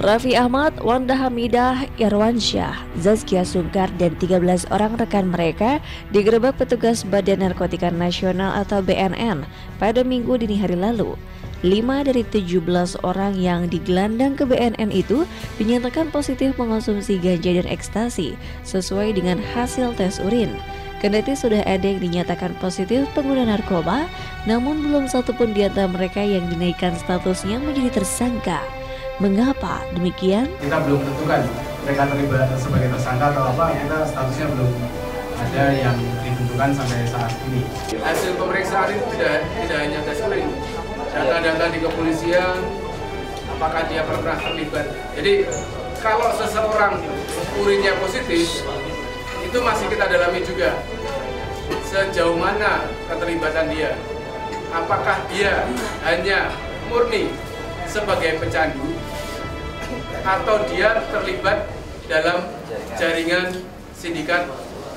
Raffi Ahmad, Wanda Hamidah Irwansyah, Zaskia Sungkar, dan 13 orang rekan mereka digerebek petugas Badan Narkotika Nasional atau BNN pada Minggu dini hari lalu. 5 dari 17 orang yang digelandang ke BNN itu dinyatakan positif mengonsumsi ganja dan ekstasi sesuai dengan hasil tes urin. Kendati sudah ada yang dinyatakan positif pengguna narkoba, namun belum satupun di antara mereka yang dinaikkan statusnya menjadi tersangka. Mengapa demikian? Kita belum tentukan mereka terlibat sebagai tersangka atau apa, kita statusnya belum ada yang ditentukan sampai saat ini. Hasil pemeriksaan itu tidak hanya tes urin, data-data di kepolisian, apakah dia pernah terlibat. Jadi kalau seseorang urinnya positif, itu masih kita dalami juga sejauh mana keterlibatan dia. Apakah dia hanya murni sebagai pecandu atau dia terlibat dalam jaringan sindikat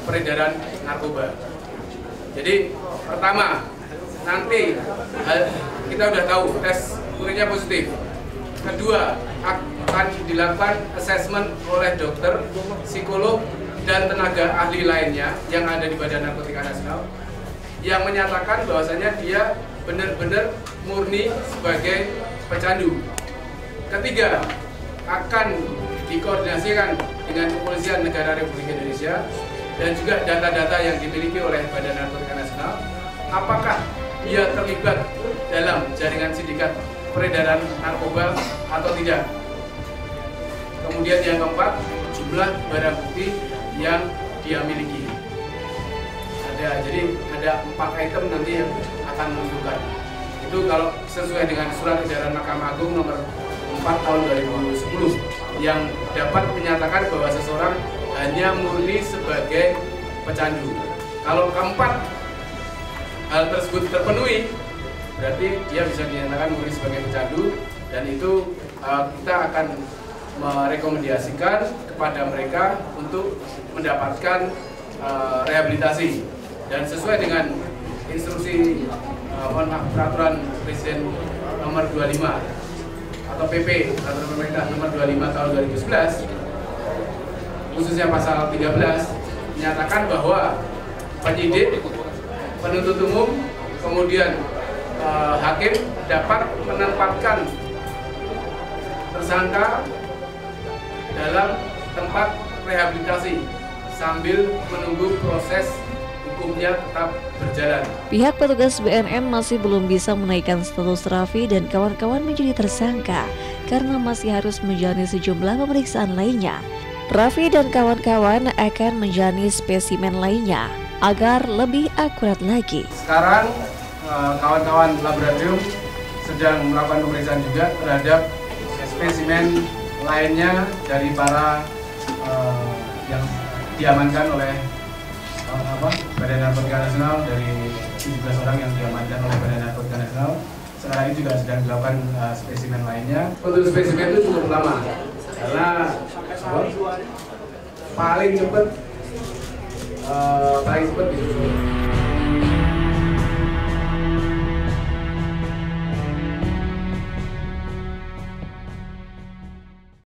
peredaran narkoba. Jadi pertama, nanti kita udah tahu tes urinnya positif. Kedua, akan dilakukan assessment oleh dokter, psikolog, dan tenaga ahli lainnya yang ada di Badan Narkotika Nasional yang menyatakan bahwasanya dia benar-benar murni sebagai pecandu. Ketiga, akan dikoordinasikan dengan Kepolisian Negara Republik Indonesia dan juga data-data yang dimiliki oleh Badan Narkotika Nasional, apakah dia terlibat dalam jaringan sindikat peredaran narkoba atau tidak. Kemudian yang keempat, jumlah barang bukti yang dia miliki. Jadi ada 4 item nanti yang akan menentukan. Itu kalau sesuai dengan surat edaran Mahkamah Agung nomor 4 tahun 2010 yang dapat menyatakan bahwa seseorang hanya murni sebagai pecandu. Kalau keempat hal tersebut terpenuhi, berarti dia bisa dinyatakan murni sebagai pecandu, dan itu kita akan merekomendasikan kepada mereka untuk mendapatkan rehabilitasi dan sesuai dengan instruksi peraturan Presiden nomor 25 atau PP peraturan pemerintah nomor 25 tahun 2011 khususnya pasal 13 menyatakan bahwa penyidik, penuntut umum, kemudian hakim dapat menempatkan tersangka dalam tempat rehabilitasi sambil menunggu proses hukumnya tetap berjalan. Pihak petugas BNN masih belum bisa menaikkan status Raffi dan kawan-kawan menjadi tersangka karena masih harus menjalani sejumlah pemeriksaan lainnya. Raffi dan kawan-kawan akan menjalani spesimen lainnya agar lebih akurat lagi. Sekarang kawan-kawan laboratorium sedang melakukan pemeriksaan juga terhadap spesimen lainnya dari para yang diamankan oleh Badan Narkotika Nasional, dari 17 orang yang diamankan oleh Badan Narkotika Nasional. Sekarang ini juga sedang dilakukan spesimen lainnya. Untuk spesimen itu cukup lama karena paling cepat disusun.